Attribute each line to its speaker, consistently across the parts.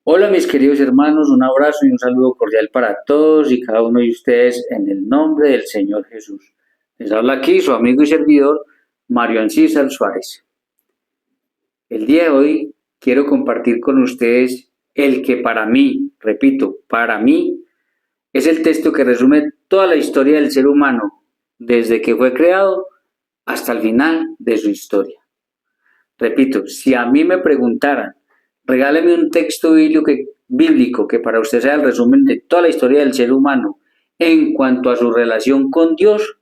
Speaker 1: Hola mis queridos hermanos, un abrazo y un saludo cordial para todos y cada uno de ustedes en el nombre del Señor Jesús. Les habla aquí su amigo y servidor Mario Ancísar Suárez. El día de hoy quiero compartir con ustedes el que para mí, repito, para mí es el texto que resume toda la historia del ser humano desde que fue creado hasta el final de su historia. Repito, si a mí me preguntaran, regáleme un texto bíblico que para usted sea el resumen de toda la historia del ser humano en cuanto a su relación con Dios,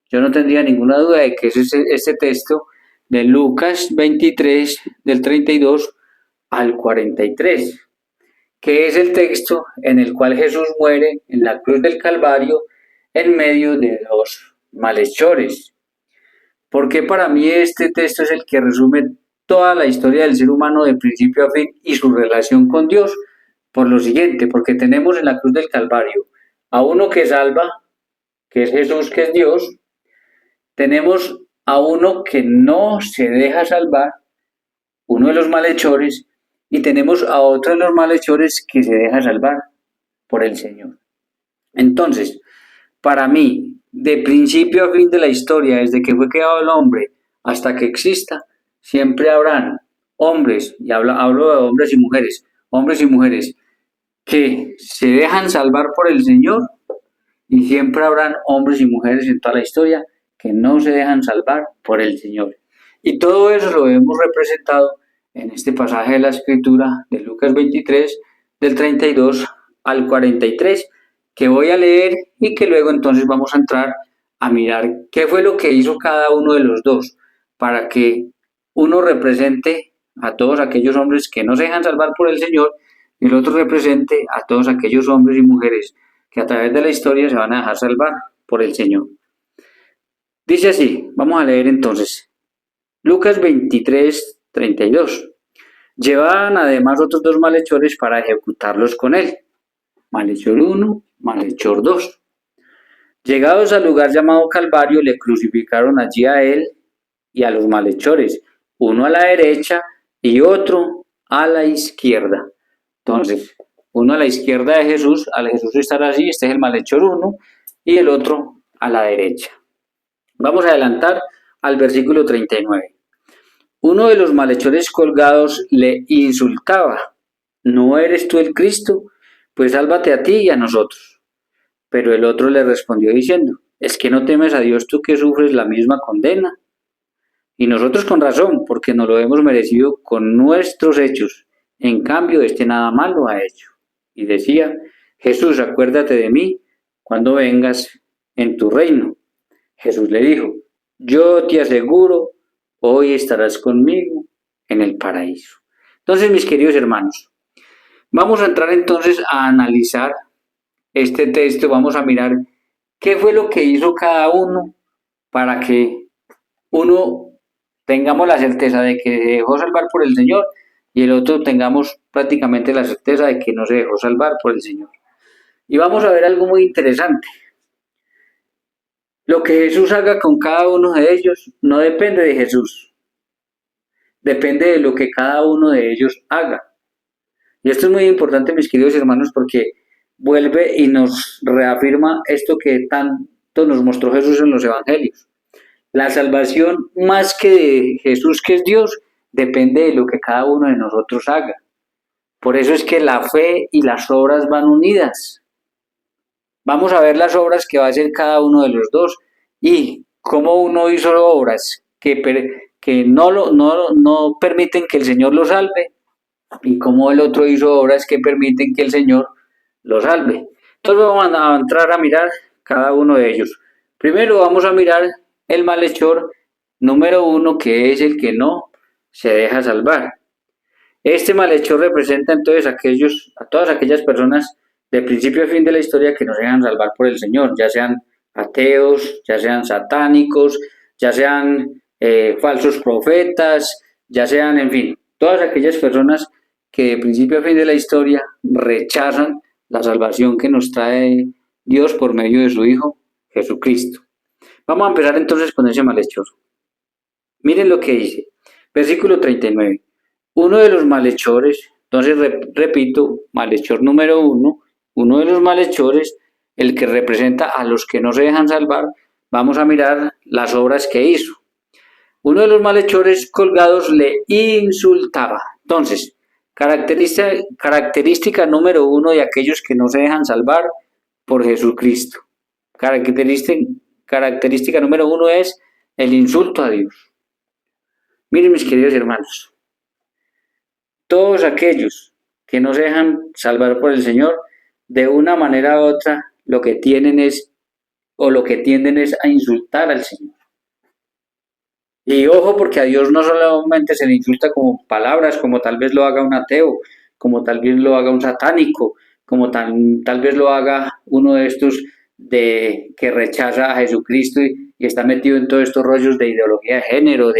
Speaker 1: yo no tendría ninguna duda de que es este texto de Lucas 23, del 32 al 43, que es el texto en el cual Jesús muere en la cruz del Calvario en medio de dos malhechores. Porque para mí este texto es el que resume toda la historia del ser humano de principio a fin y su relación con Dios. Por lo siguiente, porque tenemos en la cruz del Calvario a uno que salva, que es Jesús, que es Dios. Tenemos a uno que no se deja salvar, uno de los malhechores, y tenemos a otro de los malhechores que se deja salvar por el Señor. Entonces, para mí, de principio a fin de la historia, desde que fue creado el hombre hasta que exista, siempre habrán hombres, y hablo de hombres y mujeres que se dejan salvar por el Señor, y siempre habrán hombres y mujeres en toda la historia que no se dejan salvar por el Señor. Y todo eso lo hemos representado en este pasaje de la Escritura de Lucas 23, del 32 al 43, que voy a leer y que luego entonces vamos a entrar a mirar qué fue lo que hizo cada uno de los dos para que uno represente a todos aquellos hombres que no se dejan salvar por el Señor y el otro represente a todos aquellos hombres y mujeres que a través de la historia se van a dejar salvar por el Señor. Dice así, vamos a leer entonces, Lucas 23, 32. Llevaban además otros dos malhechores para ejecutarlos con él. Malhechor 1, malhechor 2. Llegados al lugar llamado Calvario, le crucificaron allí a él y a los malhechores, uno a la derecha y otro a la izquierda. Entonces, uno a la izquierda de Jesús, al Jesús estar así, este es el malhechor 1, y el otro a la derecha. Vamos a adelantar al versículo 39. Uno de los malhechores colgados le insultaba, ¿no eres tú el Cristo? Pues sálvate a ti y a nosotros. Pero el otro le respondió diciendo, ¿es que no temes a Dios tú que sufres la misma condena? Y nosotros con razón, porque no lo hemos merecido con nuestros hechos. En cambio, este nada malo ha hecho. Y decía, Jesús, acuérdate de mí cuando vengas en tu reino. Jesús le dijo, yo te aseguro, hoy estarás conmigo en el paraíso. Entonces, mis queridos hermanos, vamos a entrar entonces a analizar este texto, vamos a mirar qué fue lo que hizo cada uno para que uno tengamos la certeza de que se dejó salvar por el Señor y el otro tengamos prácticamente la certeza de que no se dejó salvar por el Señor. Y vamos a ver algo muy interesante. Lo que Jesús haga con cada uno de ellos no depende de Jesús, depende de lo que cada uno de ellos haga. Y esto es muy importante, mis queridos hermanos, porque vuelve y nos reafirma esto que tanto nos mostró Jesús en los evangelios. La salvación, más que de Jesús, que es Dios, depende de lo que cada uno de nosotros haga. Por eso es que la fe y las obras van unidas. Vamos a ver las obras que va a hacer cada uno de los dos y cómo uno hizo obras que no permiten que el Señor lo salve y cómo el otro hizo obras que permiten que el Señor lo salve. Entonces vamos a entrar a mirar cada uno de ellos. Primero vamos a mirar el malhechor número 1, que es el que no se deja salvar. Este malhechor representa entonces a todas aquellas personas de principio a fin de la historia que no se dejan salvar por el Señor, ya sean ateos, ya sean satánicos, ya sean falsos profetas, ya sean, en fin, todas aquellas personas que de principio a fin de la historia rechazan la salvación que nos trae Dios por medio de su Hijo Jesucristo. Vamos a empezar entonces con ese malhechor. Miren lo que dice, versículo 39. Uno de los malhechores, Entonces, repito, malhechor número uno de los malhechores, el que representa a los que no se dejan salvar, vamos a mirar las obras que hizo. Uno de los malhechores colgados le insultaba. Entonces, característica número uno de aquellos que no se dejan salvar por Jesucristo. Característica número uno es el insulto a Dios. Miren, mis queridos hermanos, todos aquellos que no se dejan salvar por el Señor, de una manera u otra, lo que tienden es a insultar al Señor. Y ojo, porque a Dios no solamente se le insulta como palabras, como tal vez lo haga un ateo, como tal vez lo haga un satánico, como tal vez lo haga uno de estos que rechaza a Jesucristo y está metido en todos estos rollos de ideología de género,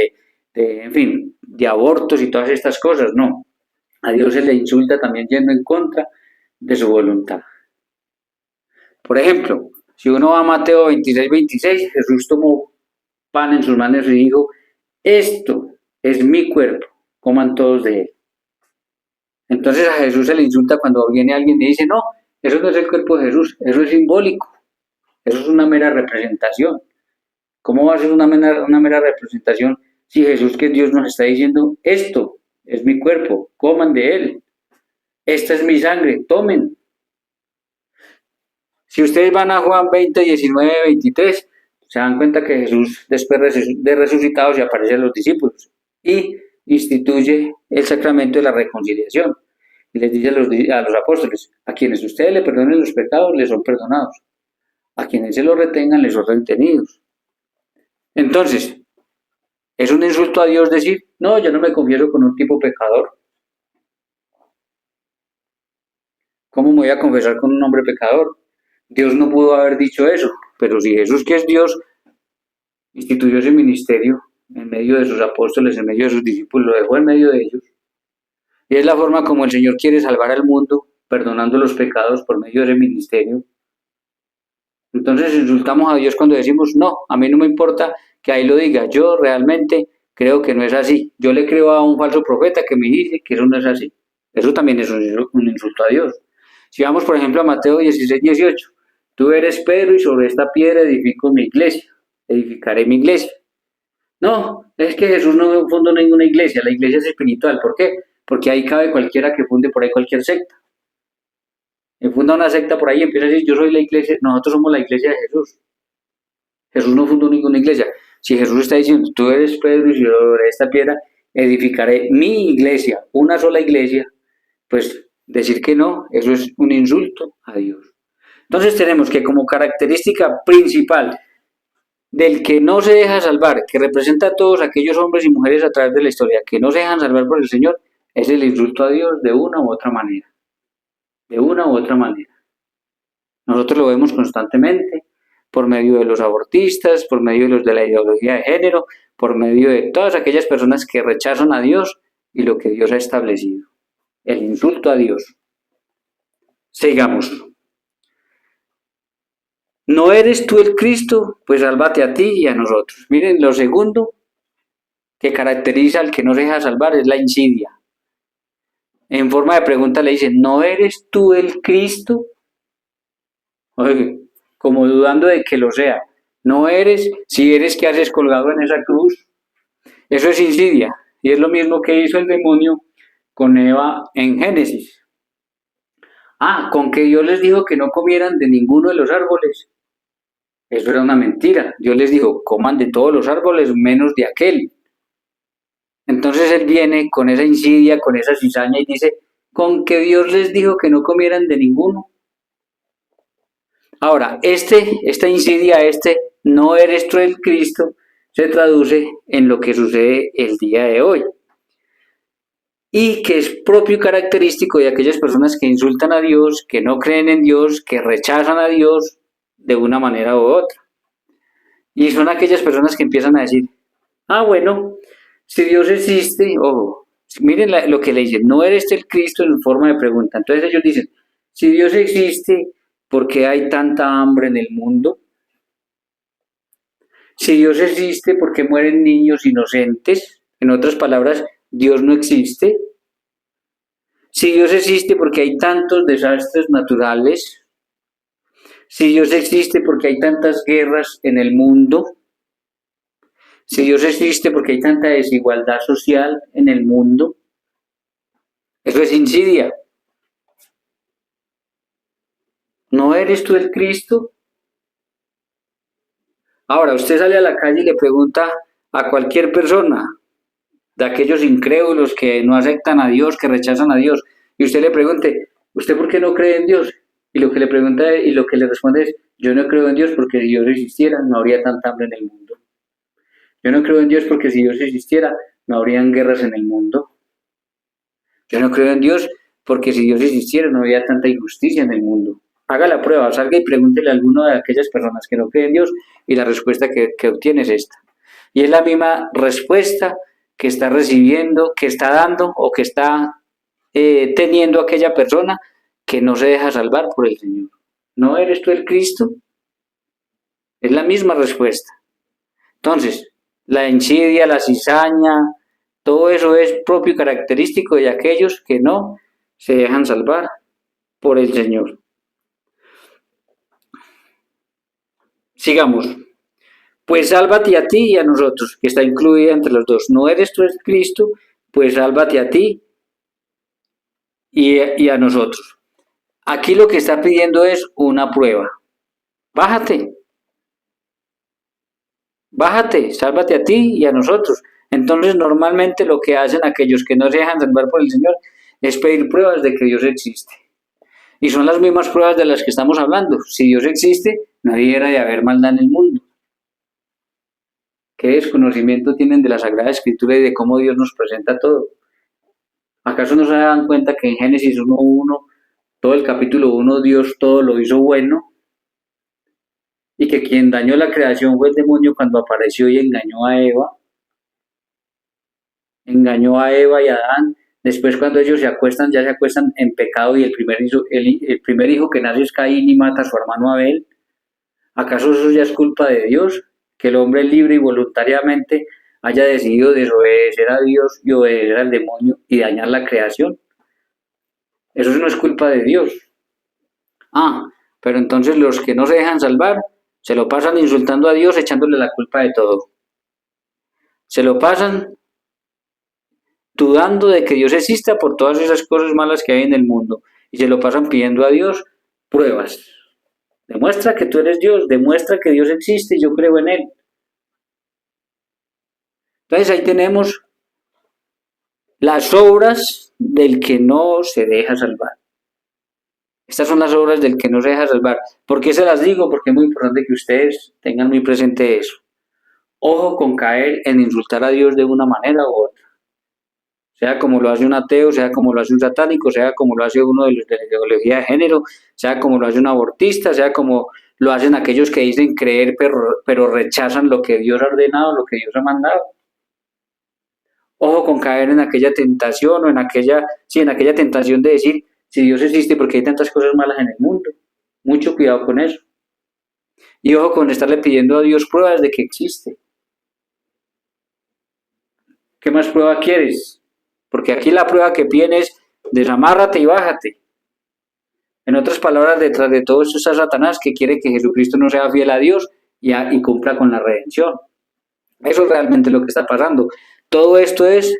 Speaker 1: en fin, de abortos y todas estas cosas. No, a Dios se le insulta también yendo en contra de su voluntad. Por ejemplo, si uno va a Mateo 26:26, Jesús tomó pan en sus manos y dijo: esto es mi cuerpo, coman todos de él. Entonces a Jesús se le insulta cuando viene alguien y dice: no, eso no es el cuerpo de Jesús, eso es simbólico, eso es una mera representación. ¿Cómo va a ser una mera representación si Jesús, que es Dios, nos está diciendo: esto es mi cuerpo, coman de él, esta es mi sangre, tomen? Si ustedes van a Juan 20, 19, 23, se dan cuenta que Jesús, después de resucitado, se aparece a los discípulos y instituye el sacramento de la reconciliación. Y les dice a los apóstoles: a quienes ustedes le perdonen los pecados, les son perdonados. A quienes se los retengan, les son retenidos. Entonces, ¿es un insulto a Dios decir: no, yo no me confieso con un tipo pecador? ¿Cómo me voy a confesar con un hombre pecador? Dios no pudo haber dicho eso, pero si Jesús, que es Dios, instituyó ese ministerio en medio de sus apóstoles, en medio de sus discípulos, lo dejó en medio de ellos. Y es la forma como el Señor quiere salvar al mundo, perdonando los pecados por medio de ese ministerio. Entonces insultamos a Dios cuando decimos: no, a mí no me importa que ahí lo diga, yo realmente creo que no es así. Yo le creo a un falso profeta que me dice que eso no es así. Eso también es un insulto a Dios. Si vamos, por ejemplo, a Mateo 16:18, tú eres Pedro y sobre esta piedra edifico mi iglesia, edificaré mi iglesia. No, es que Jesús no fundó ninguna iglesia, la iglesia es espiritual. ¿Por qué? Porque ahí cabe cualquiera que funde por ahí cualquier secta. Funda una secta por ahí y empieza a decir: yo soy la iglesia, nosotros somos la iglesia de Jesús. Jesús no fundó ninguna iglesia. Si Jesús está diciendo: tú eres Pedro y sobre esta piedra edificaré mi iglesia, una sola iglesia, pues decir que no, eso es un insulto a Dios. Entonces tenemos que, como característica principal del que no se deja salvar, que representa a todos aquellos hombres y mujeres a través de la historia que no se dejan salvar por el Señor, es el insulto a Dios de una u otra manera. De una u otra manera. Nosotros lo vemos constantemente por medio de los abortistas, por medio de los de la ideología de género, por medio de todas aquellas personas que rechazan a Dios y lo que Dios ha establecido. El insulto a Dios. Sigamos. ¿No eres tú el Cristo? Pues sálvate a ti y a nosotros. Miren, lo segundo que caracteriza al que no se deja salvar es la insidia. En forma de pregunta le dicen: ¿no eres tú el Cristo? Oye, como dudando de que lo sea. No eres, si eres, ¿qué haces colgado en esa cruz? Eso es insidia. Y es lo mismo que hizo el demonio con Eva en Génesis. Con que Dios les dijo que no comieran de ninguno de los árboles. Eso era una mentira. Dios les dijo: coman de todos los árboles menos de aquel. Entonces él viene con esa insidia, con esa cizaña y dice: con que Dios les dijo que no comieran de ninguno. Ahora, esta insidia, no eres tú el Cristo, se traduce en lo que sucede el día de hoy. Y que es propio y característico de aquellas personas que insultan a Dios, que no creen en Dios, que rechazan a Dios de una manera u otra. Y son aquellas personas que empiezan a decir: bueno, si Dios existe, ojo, miren lo que le dicen: no eres el Cristo, en forma de pregunta. Entonces ellos dicen: si Dios existe, ¿por qué hay tanta hambre en el mundo? Si Dios existe, ¿por qué mueren niños inocentes? En otras palabras, Dios no existe. Si Dios existe porque hay tantos desastres naturales, si Dios existe porque hay tantas guerras en el mundo, si Dios existe porque hay tanta desigualdad social en el mundo, eso es insidia. ¿No eres tú el Cristo? Ahora, usted sale a la calle y le pregunta a cualquier persona, de aquellos incrédulos que no aceptan a Dios, que rechazan a Dios, y usted le pregunte, ¿usted por qué no cree en Dios? Y lo que le pregunta y lo que le responde es, yo no creo en Dios porque si Dios existiera no habría tanta hambre en el mundo. Yo no creo en Dios porque si Dios existiera no habrían guerras en el mundo. Yo no creo en Dios porque si Dios existiera no habría tanta injusticia en el mundo. Haga la prueba, salga y pregúntele a alguno de aquellas personas que no creen en Dios y la respuesta que obtiene es esta. Y es la misma respuesta que está recibiendo, que está dando o que está teniendo aquella persona que no se deja salvar por el Señor. ¿No eres tú el Cristo? Es la misma respuesta. Entonces, la insidia, la cizaña, todo eso es propio y característico de aquellos que no se dejan salvar por el Señor. Sigamos. Pues sálvate a ti y a nosotros, que está incluida entre los dos. No eres tú el Cristo, pues sálvate a ti y a nosotros. Aquí lo que está pidiendo es una prueba. Bájate, bájate, sálvate a ti y a nosotros. Entonces, normalmente lo que hacen aquellos que no se dejan salvar por el Señor es pedir pruebas de que Dios existe. Y son las mismas pruebas de las que estamos hablando. Si Dios existe, no debiera de haber maldad en el mundo. ¿Qué desconocimiento tienen de la Sagrada Escritura y de cómo Dios nos presenta todo? ¿Acaso no se dan cuenta que en Génesis 1:1, todo el capítulo 1, Dios todo lo hizo bueno? Y que quien dañó la creación fue el demonio cuando apareció y engañó a Eva. Engañó a Eva y a Adán. Después cuando ellos se acuestan, ya se acuestan en pecado y el primer hijo que nace es Caín y mata a su hermano Abel. ¿Acaso eso ya es culpa de Dios? Que el hombre libre y voluntariamente haya decidido desobedecer a Dios y obedecer al demonio y dañar la creación. Eso no es culpa de Dios. Pero entonces los que no se dejan salvar se lo pasan insultando a Dios, echándole la culpa de todo. Se lo pasan dudando de que Dios exista por todas esas cosas malas que hay en el mundo. Y se lo pasan pidiendo a Dios pruebas. Demuestra que tú eres Dios, demuestra que Dios existe y yo creo en Él. Entonces ahí tenemos las obras del que no se deja salvar. Estas son las obras del que no se deja salvar. ¿Por qué se las digo? Porque es muy importante que ustedes tengan muy presente eso. Ojo con caer en insultar a Dios de una manera u otra. Sea como lo hace un ateo, sea como lo hace un satánico, sea como lo hace uno de los de la ideología de género, sea como lo hace un abortista, sea como lo hacen aquellos que dicen creer pero rechazan lo que Dios ha ordenado, lo que Dios ha mandado. Ojo con caer en aquella tentación o en aquella tentación de decir si Dios existe porque hay tantas cosas malas en el mundo. Mucho cuidado con eso. Y ojo con estarle pidiendo a Dios pruebas de que existe. ¿Qué más prueba quieres? Porque aquí la prueba que piden es desamárrate y bájate. En otras palabras, detrás de todo esto está Satanás, que quiere que Jesucristo no sea fiel a Dios y cumpla con la redención. Eso es realmente lo que está pasando. Todo esto es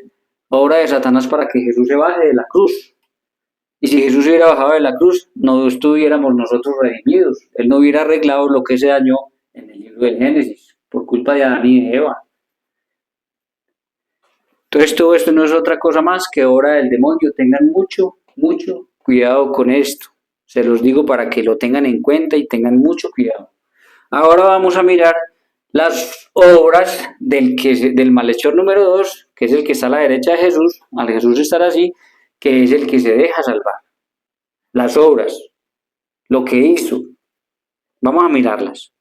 Speaker 1: obra de Satanás para que Jesús se baje de la cruz. Y si Jesús hubiera bajado de la cruz, no estuviéramos nosotros redimidos. Él no hubiera arreglado lo que se dañó en el libro del Génesis, por culpa de Adán y de Eva. Entonces todo esto no es otra cosa más que obra del demonio. Tengan mucho, mucho cuidado con esto. Se los digo para que lo tengan en cuenta y tengan mucho cuidado. Ahora vamos a mirar las obras del malhechor número 2, que es el que está a la derecha de Jesús, al Jesús estar así, que es el que se deja salvar. Las obras, lo que hizo. Vamos a mirarlas.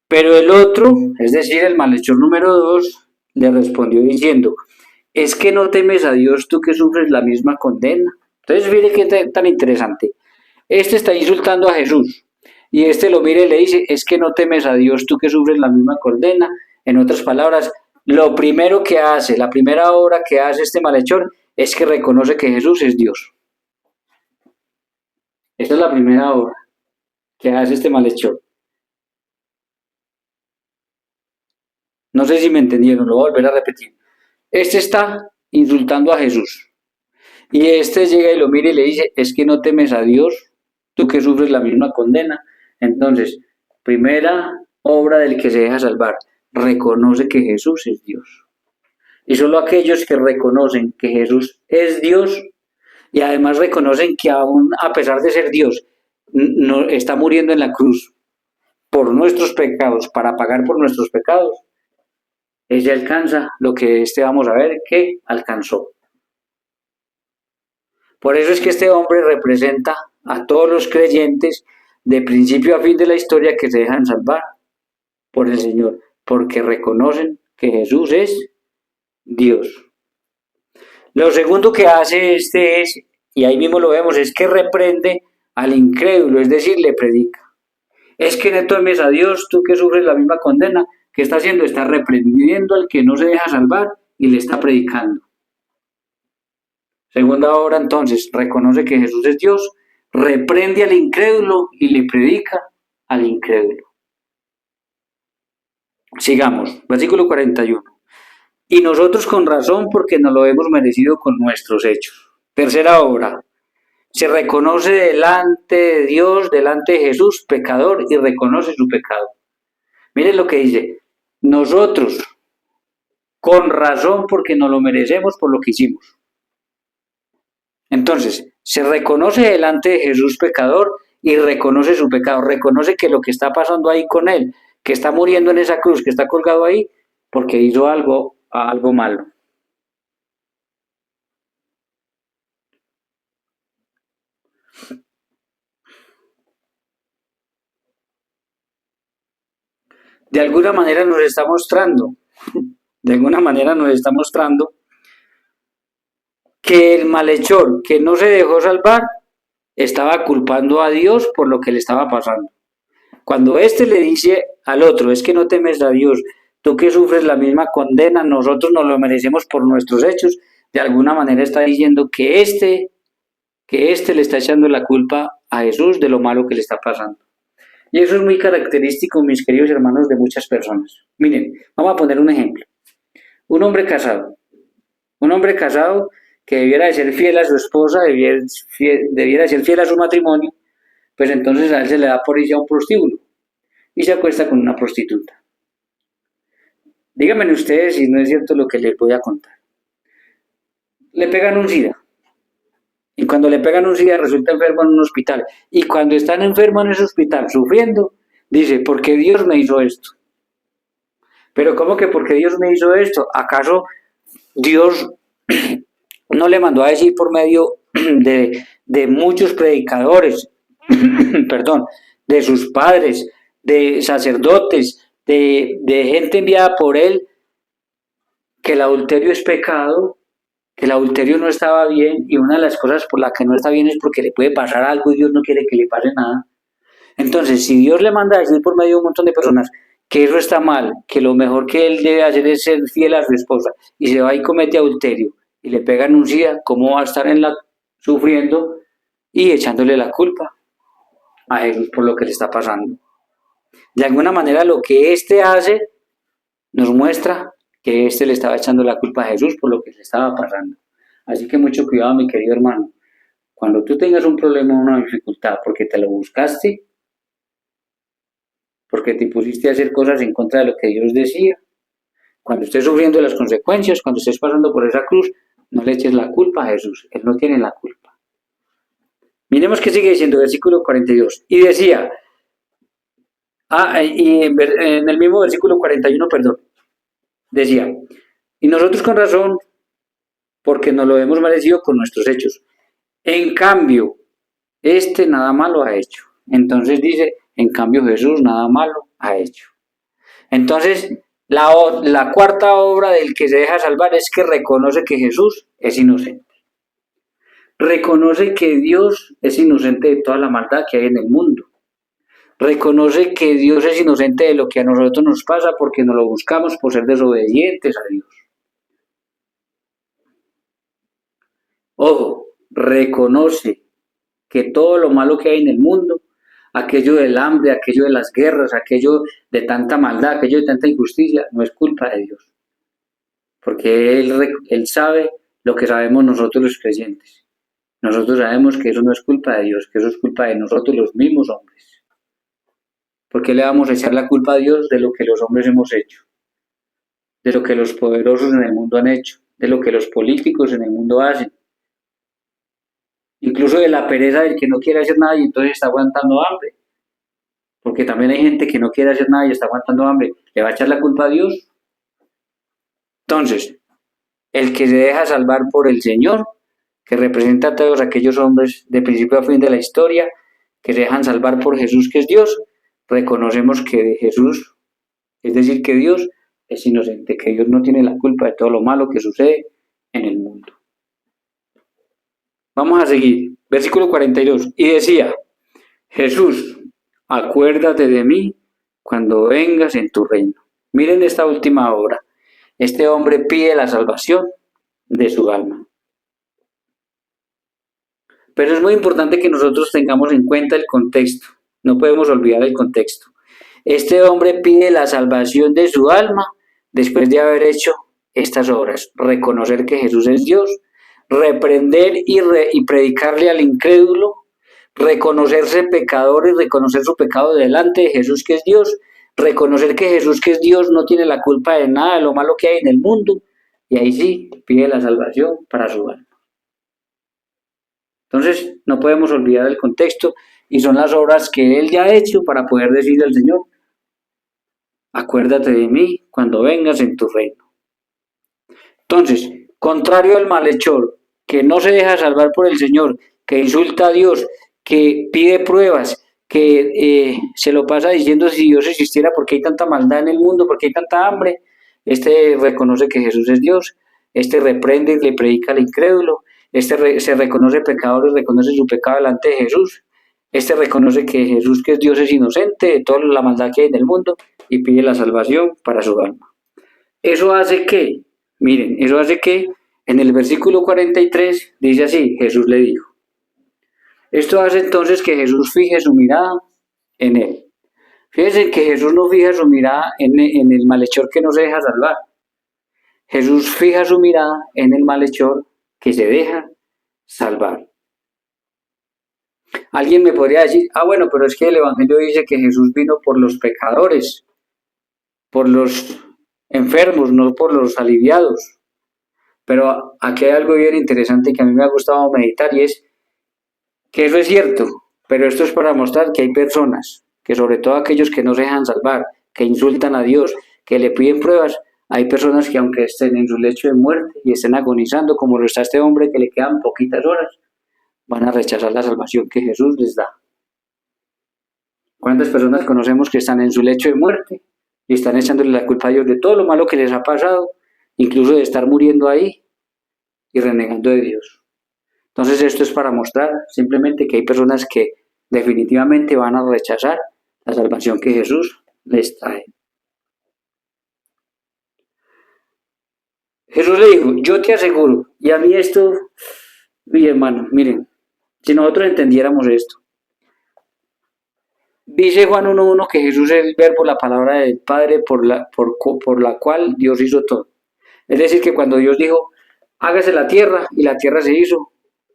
Speaker 1: Pero el otro, es decir, el malhechor número 2, le respondió diciendo, ¿es que no temes a Dios tú que sufres la misma condena? Entonces, mire qué tan interesante. Este está insultando a Jesús y este lo mira y le dice, ¿es que no temes a Dios tú que sufres la misma condena? En otras palabras, lo primero que hace, la primera obra que hace este malhechor es que reconoce que Jesús es Dios. Esta es la primera obra que hace este malhechor. No sé si me entendieron, lo voy a volver a repetir. Este está insultando a Jesús. Y este llega y lo mira y le dice, es que no temes a Dios, tú que sufres la misma condena. Entonces, primera obra del que se deja salvar, reconoce que Jesús es Dios. Y solo aquellos que reconocen que Jesús es Dios y además reconocen que aún a pesar de ser Dios, no, está muriendo en la cruz por nuestros pecados, para pagar por nuestros pecados, ella alcanza lo que vamos a ver que alcanzó. Por eso es que este hombre representa a todos los creyentes de principio a fin de la historia que se dejan salvar por el Señor, porque reconocen que Jesús es Dios. Lo segundo que hace este es, y ahí mismo lo vemos, es que reprende al incrédulo, es decir, le predica. Es que no temes a Dios, tú que sufres la misma condena. ¿Qué está haciendo? Está reprendiendo al que no se deja salvar y le está predicando. Segunda obra, entonces, reconoce que Jesús es Dios, reprende al incrédulo y le predica al incrédulo. Sigamos, versículo 41. Y nosotros con razón porque nos lo hemos merecido con nuestros hechos. Tercera obra, se reconoce delante de Dios, delante de Jesús, pecador, y reconoce su pecado. Miren lo que dice, nosotros con razón porque nos lo merecemos por lo que hicimos. Entonces, se reconoce delante de Jesús pecador y reconoce su pecado, reconoce que lo que está pasando ahí con él, que está muriendo en esa cruz, que está colgado ahí, porque hizo algo malo. De alguna manera nos está mostrando que el malhechor que no se dejó salvar estaba culpando a Dios por lo que le estaba pasando. Cuando éste le dice al otro, es que no temes a Dios, tú que sufres la misma condena, nosotros nos lo merecemos por nuestros hechos, de alguna manera está diciendo que este le está echando la culpa a Jesús de lo malo que le está pasando. Y eso es muy característico, mis queridos hermanos, de muchas personas. Miren, vamos a poner un ejemplo. Un hombre casado que debiera de ser fiel a su esposa, debiera de ser fiel a su matrimonio, pues entonces a él se le da por irse a un prostíbulo y se acuesta con una prostituta. Díganme ustedes si no es cierto lo que les voy a contar. Le pegan un SIDA. Y cuando le pegan un SIDA resulta enfermo en un hospital. Y cuando están enfermos en ese hospital sufriendo, dice, ¿por qué Dios me hizo esto? Pero ¿cómo que por qué Dios me hizo esto? ¿Acaso Dios no le mandó a decir por medio de muchos predicadores, perdón, de sus padres, de sacerdotes, de gente enviada por él, que el adulterio es pecado, que el adulterio no estaba bien, y una de las cosas por las que no está bien es porque le puede pasar algo y Dios no quiere que le pase nada? Entonces, si Dios le manda a decir por medio de un montón de personas que eso está mal, que lo mejor que él debe hacer es ser fiel a su esposa, y se va y comete adulterio, y le pegan un SIDA, ¿cómo va a estar sufriendo y echándole la culpa a Jesús por lo que le está pasando? De alguna manera lo que éste hace nos muestra que éste le estaba echando la culpa a Jesús por lo que le estaba pasando. Así que mucho cuidado, mi querido hermano. Cuando tú tengas un problema o una dificultad porque te lo buscaste, porque te pusiste a hacer cosas en contra de lo que Dios decía, cuando estés sufriendo las consecuencias, cuando estés pasando por esa cruz, no le eches la culpa a Jesús, Él no tiene la culpa. Miremos qué sigue diciendo, versículo 42. Y decía, y en el mismo versículo 41, perdón, decía, y nosotros con razón, porque nos lo hemos merecido con nuestros hechos. En cambio, este nada malo ha hecho. Entonces dice, en cambio Jesús nada malo ha hecho. Entonces, la cuarta obra del que se deja salvar es que reconoce que Jesús es inocente. Reconoce que Dios es inocente de toda la maldad que hay en el mundo. Reconoce que Dios es inocente de lo que a nosotros nos pasa porque nos lo buscamos por ser desobedientes a Dios. Ojo, reconoce que todo lo malo que hay en el mundo, aquello del hambre, aquello de las guerras, aquello de tanta maldad, aquello de tanta injusticia, no es culpa de Dios, porque Él sabe lo que sabemos nosotros los creyentes. Nosotros sabemos que eso no es culpa de Dios, que eso es culpa de nosotros los mismos hombres. ¿Por qué le vamos a echar la culpa a Dios de lo que los hombres hemos hecho? De lo que los poderosos en el mundo han hecho, de lo que los políticos en el mundo hacen, incluso de la pereza del que no quiere hacer nada y entonces está aguantando hambre, porque también hay gente que no quiere hacer nada y está aguantando hambre. ¿Le va a echar la culpa a Dios? Entonces, el que se deja salvar por el Señor, que representa a todos aquellos hombres de principio a fin de la historia, que se dejan salvar por Jesús, que es Dios, reconocemos que Jesús, es decir, que Dios es inocente, que Dios no tiene la culpa de todo lo malo que sucede en el mundo. Vamos a seguir. Versículo 42. Y decía, Jesús, acuérdate de mí cuando vengas en tu reino. Miren esta última obra. Este hombre pide la salvación de su alma. Pero es muy importante que nosotros tengamos en cuenta el contexto. No podemos olvidar el contexto. Este hombre pide la salvación de su alma después de haber hecho estas obras. Reconocer que Jesús es Dios, reprender y predicarle al incrédulo, reconocerse pecador y reconocer su pecado delante de Jesús que es Dios, reconocer que Jesús que es Dios no tiene la culpa de nada de lo malo que hay en el mundo, y ahí sí pide la salvación para su alma. Entonces no podemos olvidar el contexto y son las obras que Él ya ha hecho para poder decirle al Señor, acuérdate de mí cuando vengas en tu reino. Entonces, contrario al malhechor, que no se deja salvar por el Señor, que insulta a Dios, que pide pruebas, que se lo pasa diciendo si Dios existiera, ¿por qué hay tanta maldad en el mundo? ¿Por qué hay tanta hambre? Este reconoce que Jesús es Dios, este reprende y le predica al incrédulo, se reconoce pecador y reconoce su pecado delante de Jesús, este reconoce que Jesús que es Dios es inocente de toda la maldad que hay en el mundo y pide la salvación para su alma. Eso hace que, miren, eso hace que en el versículo 43 dice así, Jesús le dijo. Esto hace entonces que Jesús fije su mirada en él. Fíjense que Jesús no fija su mirada en el malhechor que no se deja salvar. Jesús fija su mirada en el malhechor que se deja salvar. Alguien me podría decir, bueno, pero es que el Evangelio dice que Jesús vino por los pecadores, por los enfermos, no por los aliviados. Pero aquí hay algo bien interesante que a mí me ha gustado meditar y es que eso es cierto, pero esto es para mostrar que hay personas, que sobre todo aquellos que no se dejan salvar, que insultan a Dios, que le piden pruebas, hay personas que aunque estén en su lecho de muerte y estén agonizando, como lo está este hombre que le quedan poquitas horas, van a rechazar la salvación que Jesús les da. ¿Cuántas personas conocemos que están en su lecho de muerte y están echándole la culpa a Dios de todo lo malo que les ha pasado, incluso de estar muriendo ahí y renegando de Dios? Entonces esto es para mostrar simplemente que hay personas que definitivamente van a rechazar la salvación que Jesús les trae. Jesús le dijo, yo te aseguro, y a mí esto, mi hermano, miren, si nosotros entendiéramos esto, dice Juan 1.1 que Jesús es el verbo, la palabra del Padre por la cual Dios hizo todo. Es decir, que cuando Dios dijo, hágase la tierra, y la tierra se hizo,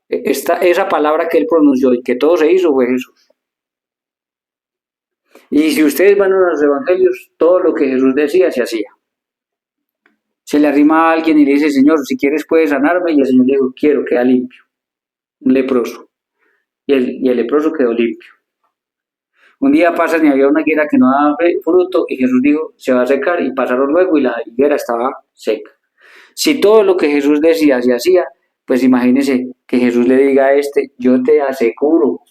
Speaker 1: esa palabra que Él pronunció y que todo se hizo fue Jesús. Y si ustedes van a los evangelios, todo lo que Jesús decía se hacía. Se le arrima a alguien y le dice, Señor, si quieres puedes sanarme, y el Señor le dijo, quiero, queda limpio. Un leproso. Y el leproso quedó limpio. Un día pasan y había una higuera que no daba fruto y Jesús dijo, se va a secar, y pasaron luego y la higuera estaba seca. Si todo lo que Jesús decía se hacía, pues imagínense que Jesús le diga a yo te aseguro,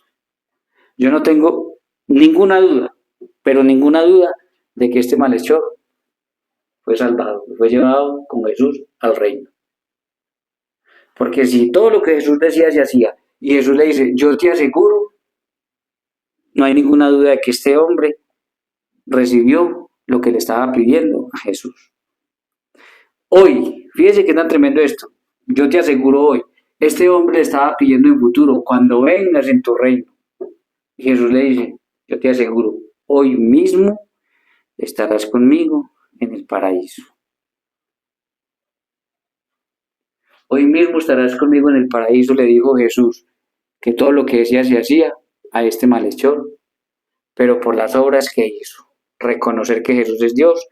Speaker 1: yo no tengo ninguna duda, pero ninguna duda de que este malhechor fue salvado, fue llevado con Jesús al reino. Porque si todo lo que Jesús decía se hacía, y Jesús le dice, yo te aseguro, no hay ninguna duda de que este hombre recibió lo que le estaba pidiendo a Jesús. Hoy, fíjese que es tan tremendo esto, yo te aseguro hoy, Este hombre le estaba pidiendo en futuro, cuando vengas en tu reino. Y Jesús le dice, yo te aseguro, hoy mismo estarás conmigo en el paraíso. Hoy mismo estarás conmigo en el paraíso, le dijo Jesús, que todo lo que decía se hacía a este malhechor, pero por las obras que hizo. Reconocer que Jesús es Dios,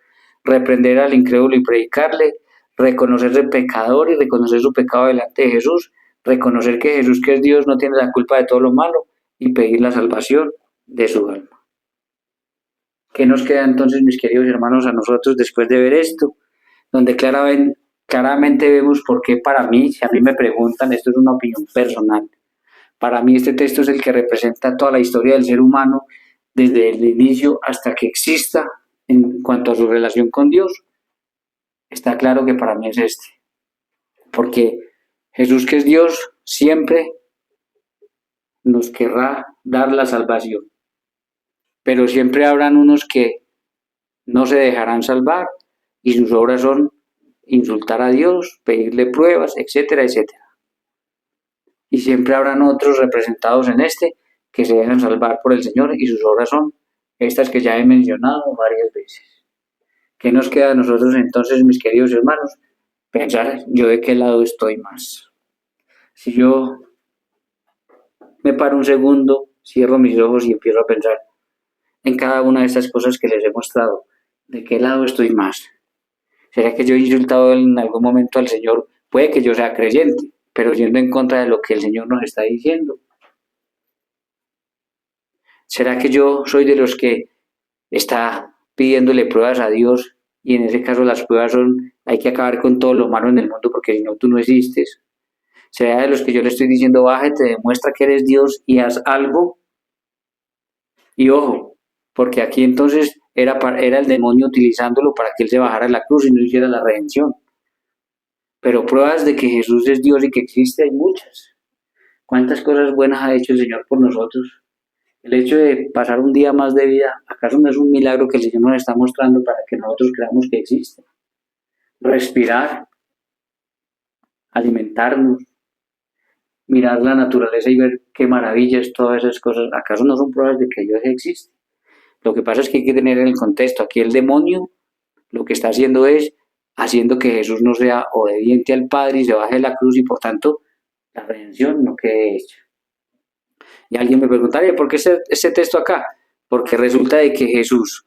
Speaker 1: reprender al incrédulo y predicarle, reconocerse pecador y reconocer su pecado delante de Jesús, reconocer que Jesús, que es Dios, no tiene la culpa de todo lo malo y pedir la salvación de su alma. ¿Qué nos queda entonces, mis queridos hermanos, a nosotros después de ver esto? Donde claramente vemos por qué para mí, si a mí me preguntan, esto es una opinión personal, para mí este texto es el que representa toda la historia del ser humano desde el inicio hasta que exista en cuanto a su relación con Dios. Está claro que para mí es este, porque Jesús, que es Dios, siempre nos querrá dar la salvación, pero siempre habrán unos que no se dejarán salvar y sus obras son insultar a Dios, pedirle pruebas, etcétera, etcétera. Y siempre habrán otros representados en este que se dejan salvar por el Señor y sus obras son estas que ya he mencionado varias veces. ¿Qué nos queda a nosotros entonces, mis queridos hermanos? Pensar yo de qué lado estoy más. Si yo me paro un segundo, cierro mis ojos y empiezo a pensar en cada una de estas cosas que les he mostrado, ¿de qué lado estoy más? ¿Será que yo he insultado en algún momento al Señor? Puede que yo sea creyente, pero yendo en contra de lo que el Señor nos está diciendo. ¿Será que yo soy de los que está pidiéndole pruebas a Dios y en ese caso las pruebas son hay que acabar con todo lo malo en el mundo porque si no tú no existes? ¿Será de los que yo le estoy diciendo bájate, demuestra que eres Dios y haz algo? Y ojo, porque aquí entonces era el demonio utilizándolo para que él se bajara de la cruz y no hiciera la redención. Pero pruebas de que Jesús es Dios y que existe hay muchas. ¿Cuántas cosas buenas ha hecho el Señor por nosotros? El hecho de pasar un día más de vida, ¿acaso no es un milagro que el Señor nos está mostrando para que nosotros creamos que existe? Respirar, alimentarnos, mirar la naturaleza y ver qué maravillas, todas esas cosas, ¿acaso no son pruebas de que Dios existe? Lo que pasa es que hay que tener en el contexto, aquí el demonio lo que está haciendo es haciendo que Jesús no sea obediente al Padre y se baje de la cruz y por tanto la redención no quede hecha. Y alguien me preguntaría, ¿por qué ese texto acá? Porque resulta de que Jesús,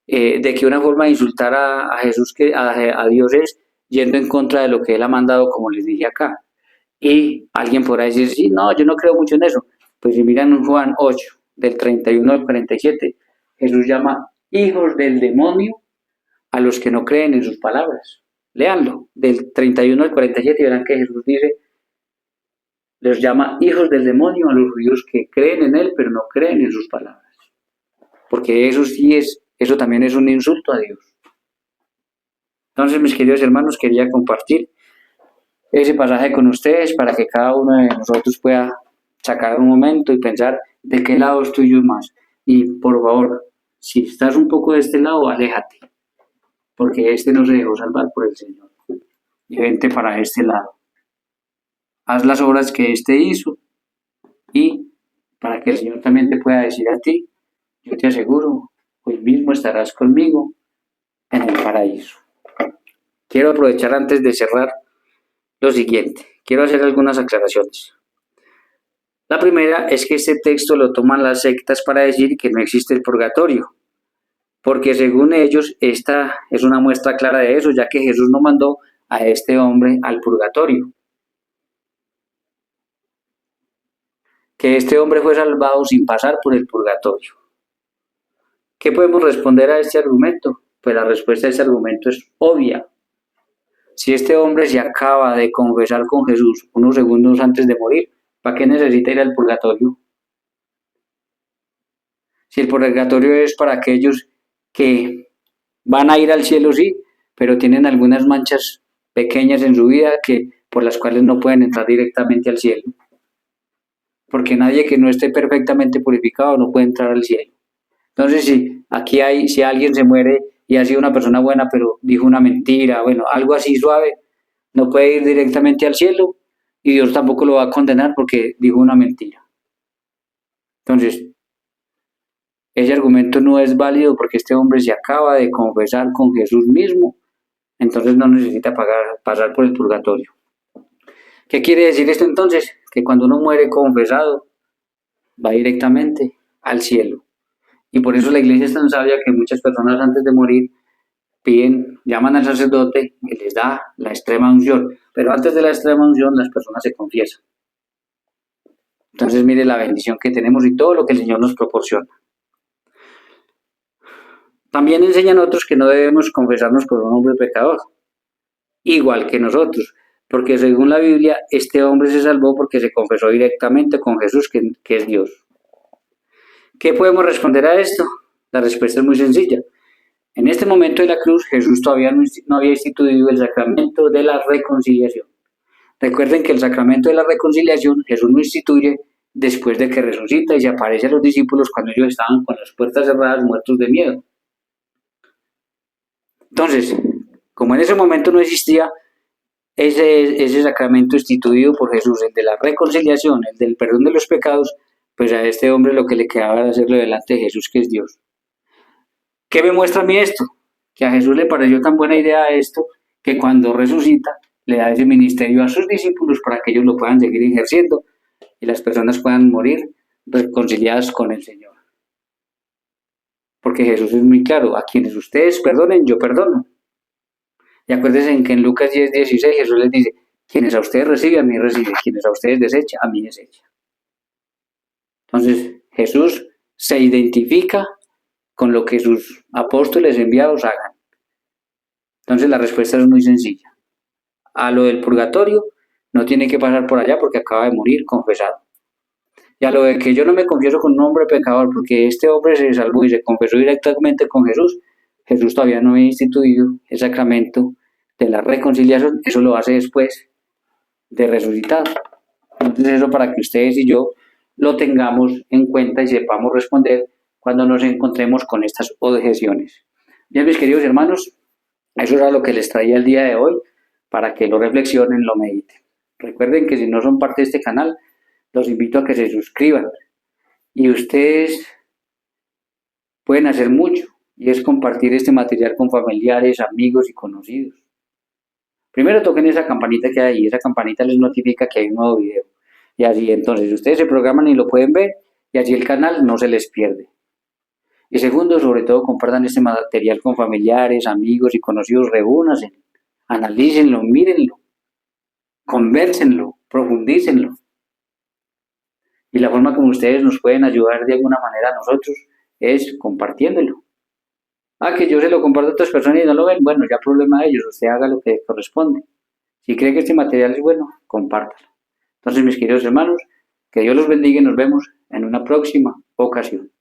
Speaker 1: de que una forma de insultar a Jesús, a Dios es yendo en contra de lo que Él ha mandado, como les dije acá. Y alguien podrá decir, sí, no, yo no creo mucho en eso. Pues si miran en Juan 8, del 31 al 47, Jesús llama hijos del demonio a los que no creen en sus palabras. Léanlo, del 31 al 47, verán que Jesús dice, les llama hijos del demonio a los judíos que creen en él, pero no creen en sus palabras. Porque eso también es un insulto a Dios. Entonces, mis queridos hermanos, quería compartir ese pasaje con ustedes para que cada uno de nosotros pueda sacar un momento y pensar de qué lado estoy yo más. Y por favor, si estás un poco de este lado, aléjate, porque este no se dejó salvar por el Señor. Y vente para este lado. Haz las obras que éste hizo y para que el Señor también te pueda decir a ti, yo te aseguro, hoy mismo estarás conmigo en el paraíso. Quiero aprovechar antes de cerrar lo siguiente. Quiero hacer algunas aclaraciones. La primera es que este texto lo toman las sectas para decir que no existe el purgatorio, porque según ellos esta es una muestra clara de eso, ya que Jesús no mandó a este hombre al purgatorio. Que este hombre fue salvado sin pasar por el purgatorio. ¿Qué podemos responder a este argumento? Pues la respuesta a este argumento es obvia. Si este hombre se acaba de confesar con Jesús unos segundos antes de morir, ¿para qué necesita ir al purgatorio? Si el purgatorio es para aquellos que van a ir al cielo, sí, pero tienen algunas manchas pequeñas en su vida por las cuales no pueden entrar directamente al cielo. Porque nadie que no esté perfectamente purificado no puede entrar al cielo. Entonces, si alguien se muere y ha sido una persona buena, pero dijo una mentira, bueno, algo así suave, no puede ir directamente al cielo. y Dios tampoco lo va a condenar porque dijo una mentira. Entonces, ese argumento no es válido porque este hombre se acaba de confesar con Jesús mismo, entonces no necesita pasar por el purgatorio. ¿Qué quiere decir esto entonces? Que cuando uno muere confesado, va directamente al cielo. Y por eso la iglesia es tan sabia que muchas personas antes de morir llaman al sacerdote y les da la extrema unción. Pero antes de la extrema unción las personas se confiesan. Entonces mire la bendición que tenemos y todo lo que el Señor nos proporciona. También enseñan otros que no debemos confesarnos con un hombre pecador, igual que nosotros, porque según la Biblia, este hombre se salvó porque se confesó directamente con Jesús, que es Dios. ¿Qué podemos responder a esto? La respuesta es muy sencilla. En este momento de la cruz, Jesús todavía no había instituido el sacramento de la reconciliación. Recuerden que el sacramento de la reconciliación Jesús lo instituye después de que resucita y se aparece a los discípulos cuando ellos estaban con las puertas cerradas, muertos de miedo. Entonces, como en ese momento no existía ese sacramento instituido por Jesús, el de la reconciliación, el del perdón de los pecados, pues a este hombre lo que le quedaba era hacerlo delante de Jesús, que es Dios. ¿Qué me muestra a mí esto? Que a Jesús le pareció tan buena idea esto, que cuando resucita, le da ese ministerio a sus discípulos para que ellos lo puedan seguir ejerciendo y las personas puedan morir reconciliadas con el Señor. Porque Jesús es muy claro, a quienes ustedes perdonen, yo perdono. Y acuérdense en que en Lucas 10:16 Jesús les dice, quienes a ustedes reciben, a mí reciben, quienes a ustedes desechan, a mí desechan. Entonces Jesús se identifica con lo que sus apóstoles enviados hagan. Entonces la respuesta es muy sencilla. A lo del purgatorio no tiene que pasar por allá porque acaba de morir confesado. Y a lo de que yo no me confieso con un hombre pecador porque este hombre se salvó y se confesó directamente con Jesús, Jesús todavía no había instituido el sacramento de la reconciliación, eso lo hace después de resucitar. Entonces eso para que ustedes y yo lo tengamos en cuenta y sepamos responder cuando nos encontremos con estas objeciones. Bien, mis queridos hermanos, eso era lo que les traía el día de hoy para que lo reflexionen, lo mediten. Recuerden que si no son parte de este canal, los invito a que se suscriban y ustedes pueden hacer mucho y es compartir este material con familiares, amigos y conocidos. Primero toquen esa campanita que hay ahí, esa campanita les notifica que hay un nuevo video y así entonces ustedes se programan y lo pueden ver y así el canal no se les pierde. Y segundo, sobre todo compartan este material con familiares, amigos y conocidos, reúnanse, analícenlo, mírenlo, convérsenlo, profundícenlo. Y la forma como ustedes nos pueden ayudar de alguna manera a nosotros es compartiéndolo. Que yo se lo comparto a otras personas y no lo ven, bueno, ya problema de ellos, usted haga lo que corresponde. Si cree que este material es bueno, compártalo. Entonces, mis queridos hermanos, que Dios los bendiga y nos vemos en una próxima ocasión.